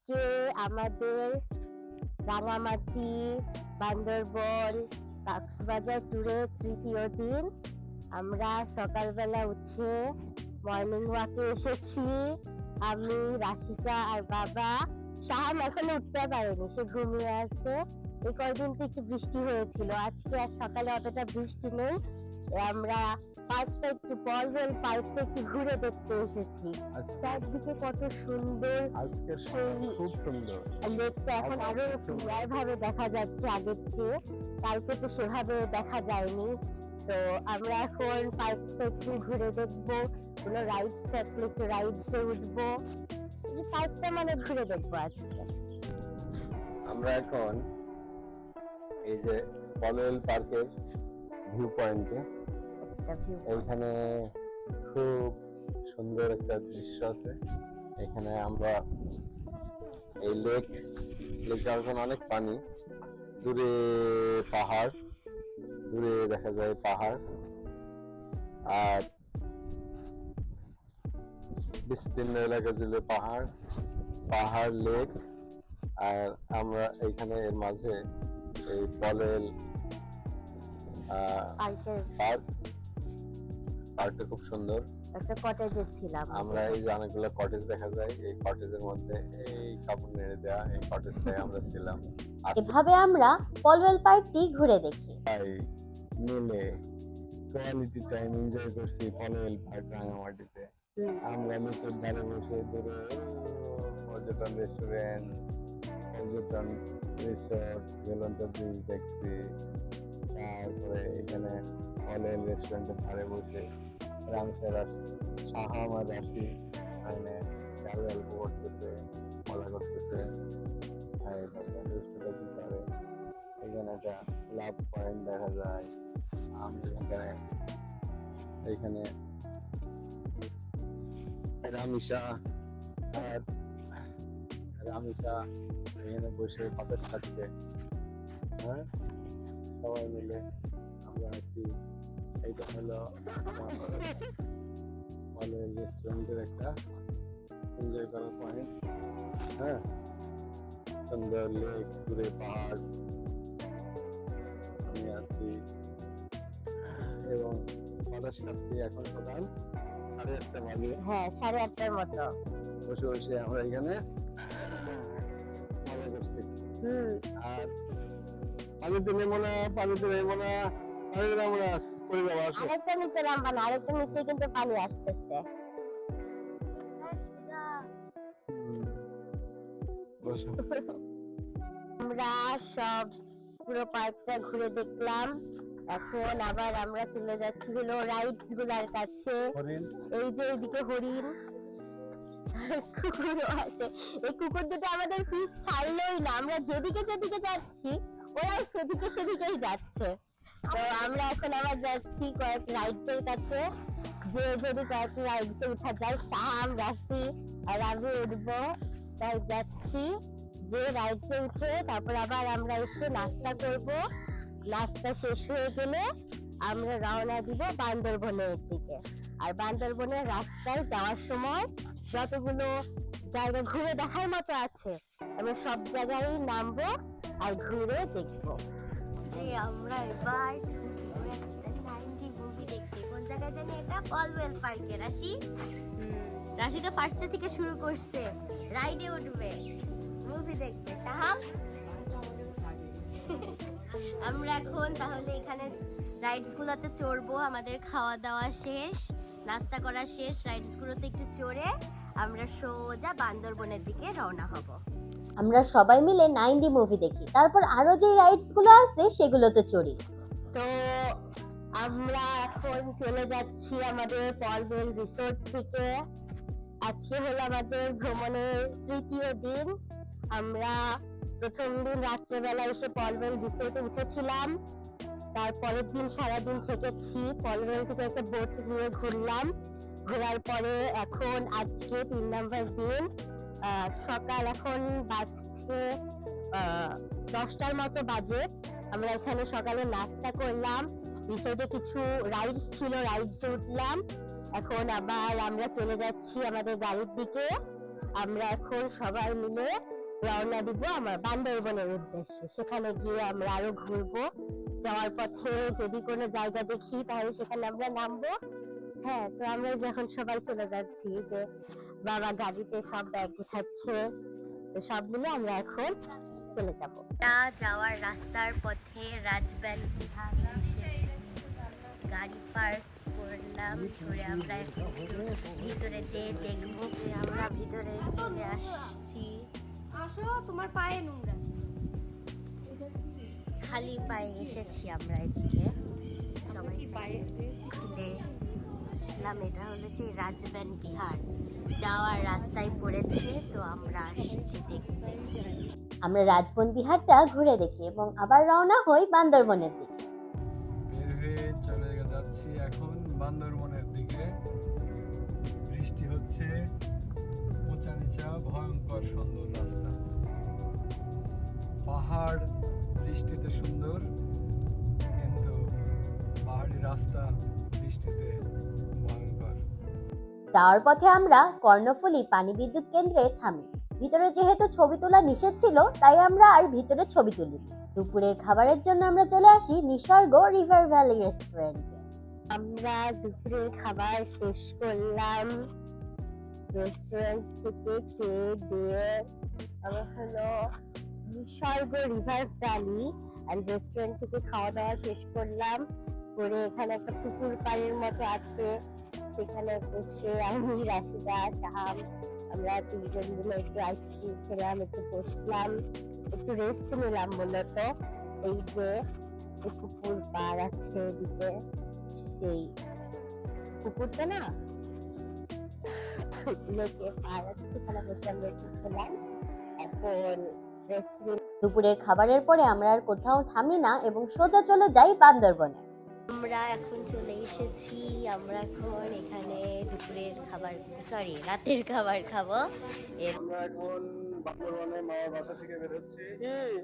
আজকে আমাদের রাঙামাটি, বান্দরবন, কক্সবাজার ট্যুরের তৃতীয় দিন। আমরা সকালবেলা উঠে মর্নিং ওয়াকে এসেছি। আমি, রাশিকা আর বাবা। শাহাম এখনো উঠতে পারেনি, সে ঘুমিয়ে আছে। এই কয়দিন তো একটু বৃষ্টি হয়েছিল, আজকে আর সকালে অতটা বৃষ্টি নেই। আমরা পার্কটা একটু পলওয়েল পার্কটা একটু ঘুরে দেখতে এসেছি। চারদিকে কত সুন্দর, আজকে সেই খুব সুন্দর লেকটা এখন আরো ক্লিয়ার ভাবে দেখা যাচ্ছে আগের চেয়ে। কালকে তো সেভাবে দেখা যায়নি। তো আমরা এখন পার্কটা একটু ঘুরে দেখবো, কোনো রাইডস থাকলে একটু রাইডসে উঠবো। এই পার্কটা মানে ঘুরে দেখবো আজকে। আমরা এখন এই যে পলওয়েল পার্কের ভিউ পয়েন্টে, একটা ভিউ এইখানে খুব সুন্দর একটা দৃশ্য আছে। এখানে আমরা এই লেকটা এখন অনেক পানি, দূরে পাহাড়, দূরে দেখা যায় পাহাড় আর বিস্তীর্ণ এলাকা জুড়ে পাহাড় লেক। আর আমরা এইখানে এর মাঝে এই পলওয়েল পার্কটা খুব সুন্দর। একটা কটেজে ছিলাম আমরা এই যে অনেকগুলো কটেজ দেখা যায়, এই কটেজের মধ্যে এই কাপড় নেড়ে দেওয়া এই কটেজটায় আমরা ছিলাম। এভাবে আমরা পলওয়েল পার্কটি ঘুরে দেখি। মিলে কোয়ালিটি টাইম এনজয় করছি পলওয়েল পার্ক রাঙামাটিতে। আমরা নিচের ধারে বসে দূরে পর্যটন রেস্টুরেন্ট, পর্যটন রিসোর্ট, ঝুলন্ত ব্রিজ দেখছি। তারপরে এখানে পলওয়েল রেস্টুরেন্টের ধারে বসে শাহাম আর রাশি এখানে গল্প করতেছে, মজা করতেছে। এখানে একটা লাভ পয়েন্ট দেখা যায়। আমি এখানে রামিসা এখানে বসে পাপেট খাচ্ছে। হ্যাঁ, সবাই মিলে আমরা আছি। এইটা হলো পলওয়েল রেস্টুরেন্টের একটা এনজয় করার পয়েন্ট। হ্যাঁ, সুন্দর লেক, দূরে পাহাড়, আমি আছি এবং বাতাস খাচ্ছি। এখন সকাল 8:30 বাজে। হ্যাঁ, 8:30টার মতো। বসে বসে আমরা এখানে মজা করছি। আর পানিতে নেবো না, আমরা আরেকটা নিচে নামবা না, আরেকটা নিচে কিন্তু পানি আসতেছে। আমরা সব পুরো পার্কটা ঘুরে দেখলাম। এখন আবার আমরা চলে যাচ্ছি হলো রাইডস গুলার কাছে। এই যে এইদিকে হরিণ, কুকুরও আছে। এই কুকুর দুটো আমাদের পিছ ছাড়লোই না, আমরা যেদিকে যেদিকে যাচ্ছি ওরা সেদিকেই যাচ্ছে। তো আমরা এখন আবার যাচ্ছি কয়েক রাইডস এর কাছে, যে যদি কয়েক রাইডস এ উঠা যায়। শাহাম, রাশি আর আমি উঠবো, তাই যাচ্ছি। যে রাইডস এ উঠে তারপর আবার আমরা এসে নাস্তা করব। নাস্তা শেষ হয়ে গেলে আমরা রওনা দিব বান্দরবনের দিকে। আর বান্দরবনের রাস্তায় যাওয়ার সময় যতগুলো জায়গা ঘুরে দেখার মতো আছে আমরা সব জায়গায় নামবো আর ঘুরে দেখবো। যে আমরা এবার একটা 90 মুভি দেখতে। কোন জায়গায় জানি এটা? পলওয়েল পার্কে। রাশি তো ফার্স্টে থেকে শুরু করছে, রাইডে উঠবে, মুভি দেখতে। সাহাম, আমরা এখন তাহলে এখানে রাইডস গুলোতে চড়বো। আমাদের খাওয়া দাওয়া শেষ, নাস্তা করা শেষ, রাইডস গুলোতে একটু চড়ে আমরা সোজা বান্দরবনের দিকে রওনা হব। আমরা সবাই মিলে 90 মুভি দেখি, তারপর আরো যে রাইডস গুলো আছে সেগুলোতে চড়ি। তো আমরা এখন চলে যাচ্ছি আমাদের পলওয়েল রিসোর্ট থেকে। আজকে হলো আমাদের ভ্রমণের তৃতীয় দিন। আমরা প্রথম দিন রাত্রেবেলা এসে পলওয়েল রিসোর্টে উঠেছিলাম। তারপরের দিন সারাদিন থেকেছি, পলওয়েল থেকে একটা বোট নিয়ে ঘুরলাম। ঘোরার পরে এখন আজকে 3 নম্বর দিন। সকাল এখন বাজছে 10টার মতো বাজে। আমরা এখানে সকালে নাস্তা করলাম, রিসোর্টে কিছু রাইডস ছিল, রাইডসে উঠলাম। এখন আবার আমরা চলে যাচ্ছি আমাদের গাড়ির দিকে। আমরা এখন সবাই মিলে রওনা দিব আমার বান্দরবনের উদ্দেশ্যে। সেখানে গিয়ে আমরা আরো ঘুরবো। যাওয়ার পথে যদি কোনো জায়গা দেখি তাহলে সেখানে আমরা নামবো। হ্যাঁ, তো আমরা যখন সবাই চলে যাচ্ছি, যে বাবা গাড়িতে সব ব্যাগ উঠাচ্ছে, তো সব মিলে আমরা এখন চলে যাব। যাওয়ার রাস্তার পথে রাজবান বিহারে এসেছি, গাড়ি পার্ক করলাম করে আমরা এখন একটু ভিতরে যেয়ে দেখবো যে আমরা ভিতরে চলে আসছি। আসো, তোমার পায়ে নোংরা। খালি পায়ে এসেছি আমরা এদিকে, সবাই খুলে আসলাম। এটা হলো সেই রাজবান বিহার, যাওয়ার রাস্তায় পড়েছে, তো আমরা আসছি দেখতে। আমরা রাজবন বিহারটা ঘুরে দেখি এবং আবার রওনা হই বান্দরবনের দিকে। বের হয়ে চলে যাচ্ছি এখন বান্দরবনের দিকে। বৃষ্টি হচ্ছে, উঁচা নিচা ভয়ঙ্কর সুন্দর রাস্তা। পাহাড় বৃষ্টিতে সুন্দর, কিন্তু পাহাড়ি রাস্তা বৃষ্টিতে ভয়ঙ্কর। যাওয়ার পথে আমরা কর্ণফুলী পানি বিদ্যুৎ কেন্দ্রে থামি। ভিতরে যেহেতু ছবি তোলা নিষেধ ছিল, তাই আমরা আর ভিতরে ছবি তুলি। দুপুরের খাবারের জন্য আমরা চলে আসি নিসর্গ রিভার ভ্যালি রেস্টুরেন্টে। আমরা দুপুরের খাবার শেষ করলাম রেস্টুরেন্ট থেকে, খেয়ে দিয়ে আমরা হলো নিসর্গ রিভার ভ্যালি এন্ড রেস্টুরেন্ট থেকে খাওয়া দাওয়া শেষ করলাম। করে এখানে একটা পুকুর পাড়ের মতো আছে, সেখানে বসে আমি, রাশিদা, শাহাম, আমরা তিনজন মিলে একটু আইসক্রিম খেলাম, একটু বসলাম, একটু রেস্ট নিলাম। মূলত এই যে পুকুর পাড় আছে এদিকে, সেই পুকুরটা না লেকে পাড় আছে, সেখানে বসে আমরা একটু খেলাম। এখন রেস্ট নিলাম। দুপুরের খাবারের পরে আমরা আর কোথাও থামি না এবং সোজা চলে যাই বান্দরবনে। আমরা এখন চলে এসেছি, আমরা এখন এখানে দুপুরের খাবার, সরি রাতের খাবার খাবো। আমরা এখন বান্দরবনে মামার বাসা থেকে বের হচ্ছি।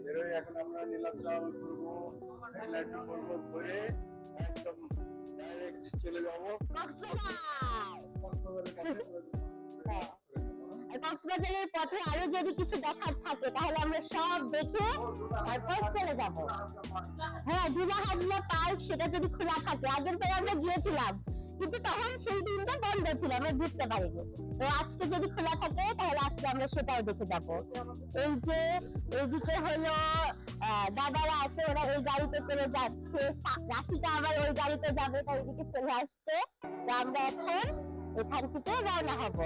বেরোয় এখন আমরা নীলাচল ঘুরবো, নীলাচল ঘুরবো, ঘুরে একদম ডাইরেক্ট চলে যাবো কক্সবাজারের পথে আরো যদি কিছু দেখার থাকে তাহলে আমরা সব দেখে তারপর চলে যাব। হ্যাঁ, দুলা হাজরা পার্ক সেটা যদি খোলা থাকে, আগের বার আমরা গিয়েছিলাম কিন্তু তখন সেই দিনটা বন্ধ ছিল, আমরা ঘুরতে পারিনি। তো আজকে যদি খোলা থাকে তাহলে আজকে আমরা সেটাও দেখে যাব। এই যে এইদিকে হলো দাদারা আছে, ওরা ওই গাড়িতে করে যাচ্ছে, রাশিকা আবার ওই গাড়িতে যাবে, তাই এদিকে চলে আসছে। তো আমরা এখন এখান থেকে রওনা হব।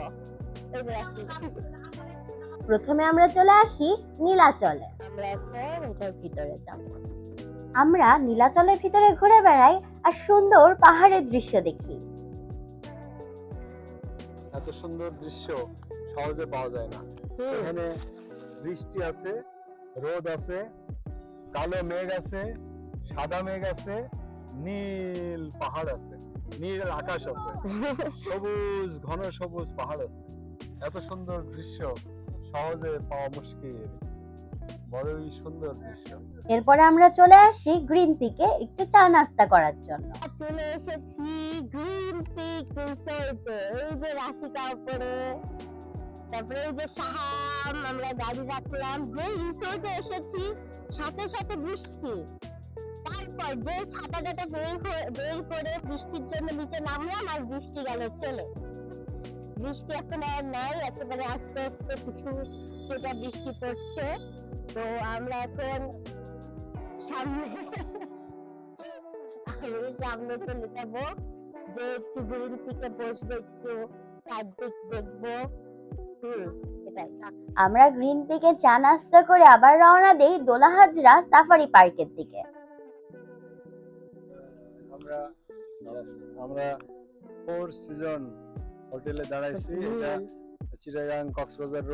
প্রথমে আমরা চলে আসি নীলাচলে। আমরা এখন এটার ভিতরে যাব। আমরা নীলাচলের ভিতরে ঘুরে বেড়াই আর সুন্দর পাহাড়ের দৃশ্য দেখি। এত সুন্দর দৃশ্য সহজে পাওয়া যায় না। এখানে বৃষ্টি আছে, রোদ আছে, কালো মেঘ আছে, সাদা মেঘ আছে, নীল পাহাড় আছে, নীল আকাশ আছে, সবুজ ঘন সবুজ পাহাড় আছে। এত সুন্দর দৃশ্য সহজে পাওয়া মুশকিল, বড়ই সুন্দর দৃশ্য। এরপরে আমরা চলে আসি গ্রিন পিকে একটু চা নাস্তা করার জন্য। চলে এসেছি গ্রিন পিক রিসোর্টে। এই যে রাশিকা উপরে, তারপরে এই যে শাহাম, আমরা গাড়ি রাখলাম। যে রিসোর্টে এসেছি সাথে সাথে বৃষ্টি, তারপর যে ছাতাটা বের করে বৃষ্টির জন্য নিচে নামলাম আর বৃষ্টি গেল চলে। বৃষ্টি এখন আর নাই, একেবারে আস্তে আস্তে কিছু ফোঁটা বৃষ্টি পড়ছে। তো আমরা এখন সামনে চলে যাব, যে একটু গ্রিন পিকে বসবো, একটু চারদিক দেখবো। এটাই আমরা গ্রিন পিকে চা নাস্তা করে আবার রওনা দেই দোলা হাজরা সাফারি পার্কের দিকে। আমরা ফোর সিজন হোটেলে দাঁড়াইছি। এটা চিটাগাং কক্সবাজার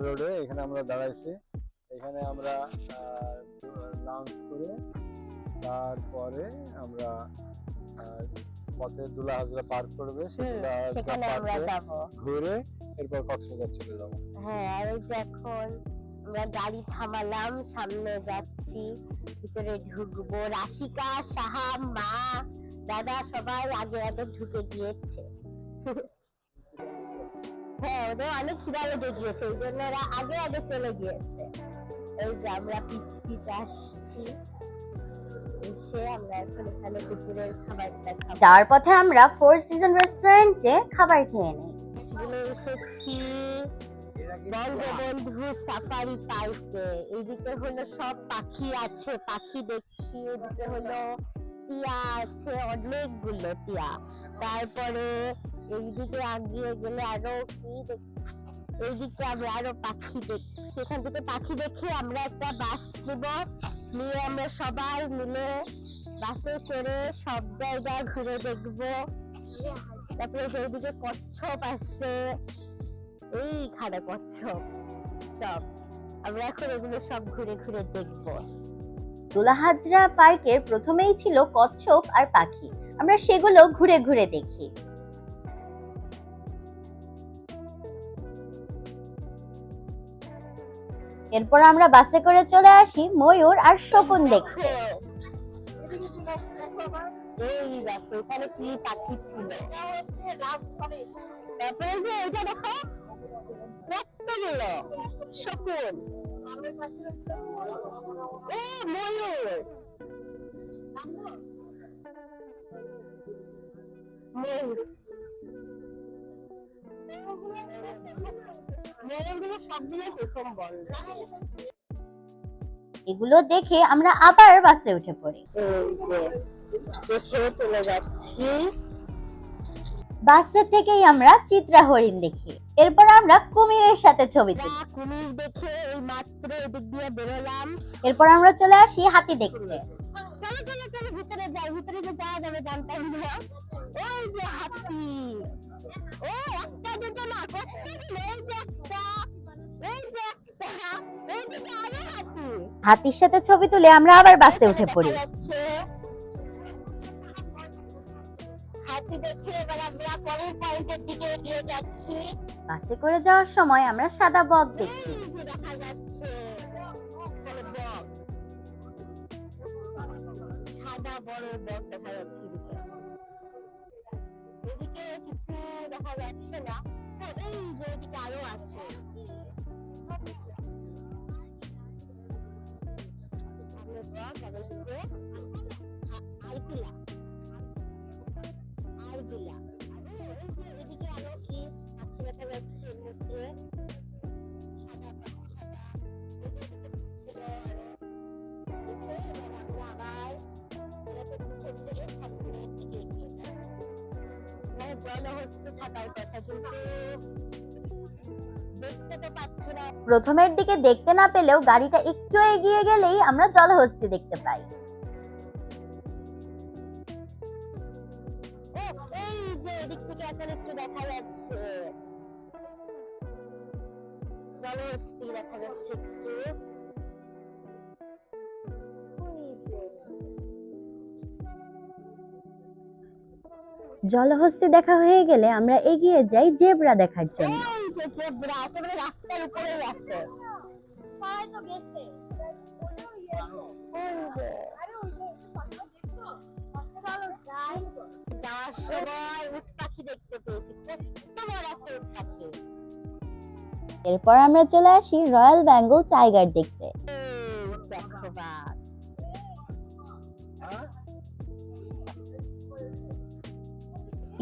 রোডে, এখানে আমরা দাঁড়াইছি। এখানে আমরা লাঞ্চ করে তারপরে আমরা পথে দুলা হাজরা পার্ক করবে, সেখানে আমরা যাব, ঘুরে এরপর কক্সবাজার চলে যাব। হ্যাঁ, আর এই যে এখন আমরা গাড়ি থামালাম, সামনে যাচ্ছি, ভিতরে ঢুকবো। রাশিকা, শাহাম, মা, দাদা সবাই আগে আগে ঢুকে গিয়েছে। হ্যাঁ, ওদের অনেক খিদা লেগে গিয়েছে, এই জন্য ওরা আগে আগে চলে গিয়েছে। এই যে আমরা পিচ পিচ আসছি, এসে আমরা এখন এখানে দুপুরের খাবারটা খাবো। যাওয়ার পথে আমরা ফোর সিজন রেস্টুরেন্টে খাবার খেয়ে নিই। চলে এসেছি বঙ্গবন্ধু সাফারি পার্কে। এইদিকে হলো সব পাখি আছে, পাখি দেখছি। এদিকে হলো টিয়া আছে, অনেকগুলো টিয়া। তারপরে এইদিকে আগিয়ে গেলে আরো কি এইদিকে আমরা আরো পাখি দেখছি। সেখান থেকে পাখি দেখে আমরা একটা বাস নেব, নিয়ে আমরা সবাই মিলে বাসে চড়ে সব জায়গা ঘুরে দেখবো। তারপরে এইদিকে কচ্ছপ আছে, এইখানে কচ্ছপ, সব আমরা এখন এগুলো সব ঘুরে ঘুরে দেখবো। দুলাহাজরা পার্কের প্রথমেই ছিল কচ্ছপ আর পাখি, আমরা সেগুলো ঘুরে ঘুরে দেখি। এরপর আমরা বাসে করে চলে আসি ময়ূর আর শকুন দেখতে। এই দেখো এখানে কি পাখি ছিল। তারপরে যে এটা দেখো কতগুলো শকুন, ময়ূর, ময়ূরগুলো সবগুলো প্রথম বন্ধ। এগুলো দেখে আমরা আবার বাসে উঠে পড়ি। এই যে দেখে চলে যাচ্ছি। বাসে থেকেই আমরা চিত্রা হরিণ দেখি। এরপর আমরা কুমিরের সাথে ছবি তুলি। কুমির দেখে এই মাত্র এদিক দিয়ে বেরোলাম। এরপর আমরা চলে আসি হাতি দেখতে। চলো চলো চলো ভিতরে যাই, ভিতরে যে যাওয়া যাবে জানতাম না। ওই যে হাতি, ও একটা দুটো না কতগুলো, এই যে একটা, এই যে একটা, এই যে আরো হাতি। হাতির সাথে ছবি তুলে আমরা আবার বাসে উঠে পড়ি। হাতি দেখে এবার আমরা পরের পয়েন্টের দিকে এগিয়ে যাচ্ছি। বাসে করে যাওয়ার সময় আমরা সাদা বক দেখি। এই যে দেখা যাচ্ছে বক, সাদা বড় বক দেখা যাচ্ছে। এদিকে কিছু দেখা যাচ্ছে না। এই যে এদিকে আরো আছে। এদিকে আরো কি পাখি দেখা যাচ্ছে এর মধ্যে, সাদা জলহস্তি থাকার কথা, কিন্তু দেখতে তো পাচ্ছি না। প্রথমের দিকে দেখতে না পেলেও গাড়িটা একটু এগিয়ে গেলেই আমরা জলহস্তি দেখতে পাই। এই যে এদিক থেকে এখন একটু দেখা যাচ্ছে জলহস্তি দেখা যাচ্ছে একটু। জলহস্তি দেখা হয়ে গেলে আমরা এগিয়ে যাই জেব্রা দেখার জন্য। এই যে জেব্রা একেবারে রাস্তার উপরেই আছে। সবাই তো গেছে। যাওয়ার সময় উট পাখি দেখতে পেয়েছি, কত বড় একটা উট পাখি। এরপর আমরা চলে আসি রয়্যাল বেঙ্গল টাইগার দেখতে। দেখো বাঘ,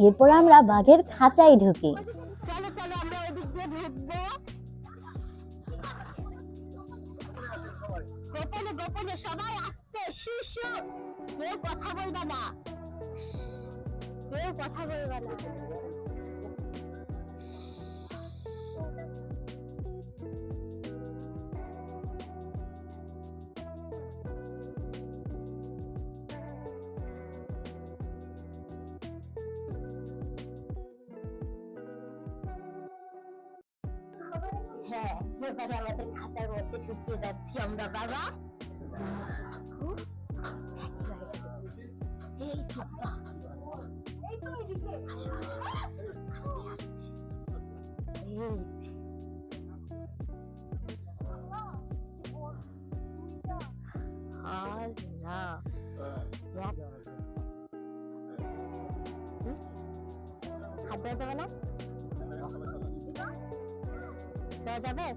এরপর আমরা বাঘের খাঁচায় ঢুকি। চলো চলো আমরা ওই দিক দিয়ে ঢুকবো। গোপনে গোপনে সবাই আসতে, শিশ, কেউ কথা বলবা না, কেউ কথা বলবা না। হ্যাঁ, এবারে আমাদের খাঁচার মধ্যে ঢুকিয়ে যাচ্ছি আমরা। বাবা এই তো হাত দেওয়া যাবে না। দেওয়া যাবে?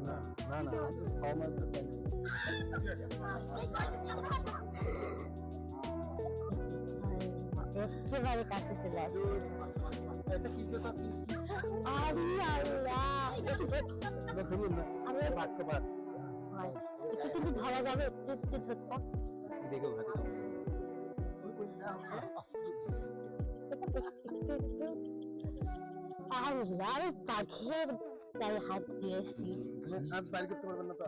না না না খাওয়া মাছ তো একেবারে কাছে চলে আসছে। এটা কি যেটা আরে আল্লাহ, এটা ধরুন না আমি রাখতে পার একটু কিন্তু ধরা যাবে, একটু একটু ধরতাম। দেখো ভাতে আল্লাহ, আমি বাঘের গায়ে হাত দিয়েছি। আজ বাইরে করতে পারবেন না তো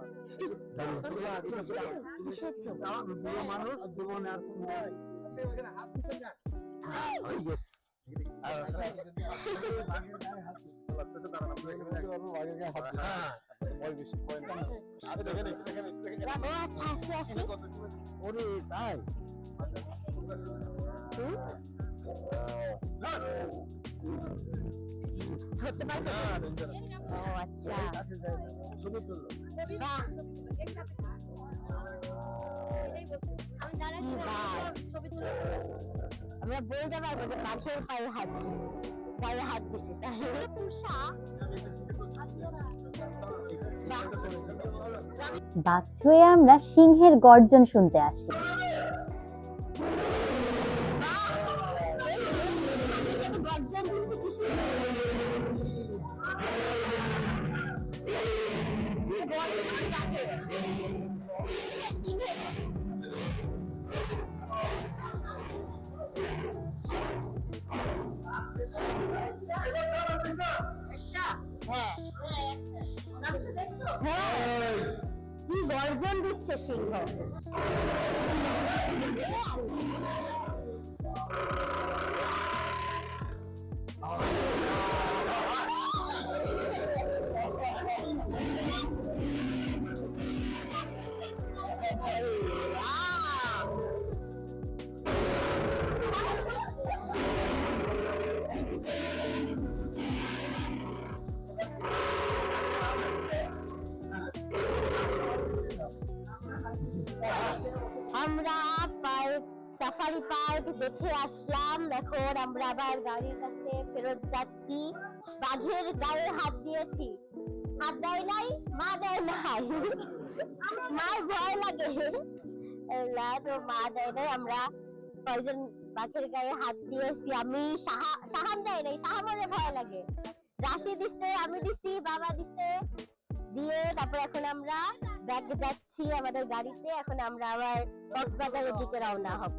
কিসের জন্য? বুড়ো মানুষ জীবনে আর কোন নাই ইয়েস ও আচ্ছা, আসি আসি। ওরে তাই ধরতে পারবে? ও আচ্ছা, বাহ, কি বাঘ! আমরা বলতে পারবো যে বাঘের পায়ে হাত দিছি, গায়ে হাত দিছিস। আসলে পুষা। বাহ, বাঘ ছুঁয়ে আমরা সিংহের গর্জন শুনতে আসি। গর্জন দিচ্ছে কিসের? গর্জন কাকে? সিংহের। হ্যাঁ হ্যাঁ, কি গর্জন দিচ্ছে সিংহ! আমরা সাফারি পার্ক দেখে আসলাম, এখন আমরা আবার গাড়ির কাছে ফেরত যাচ্ছি। বাঘের গায়ে হাত দিয়েছি, হাত দেয় নাই, মা দেয় নাই, মার ভয় লাগে না তো, মা দেয় নাই। আমরা কয়জন বাঘের গায়ে হাত দিয়েছি, আমি সাহান দেয় নাই, সাহামরে ভয় লাগে, রাশি দিচ্ছে, আমি দিছি, বাবা দিচ্ছে, দিয়ে তারপর এখন আমরা ব্যাগ যাচ্ছি আমাদের গাড়িতে। এখন আমরা আবার কক্সবাজারের দিকে রওনা হব।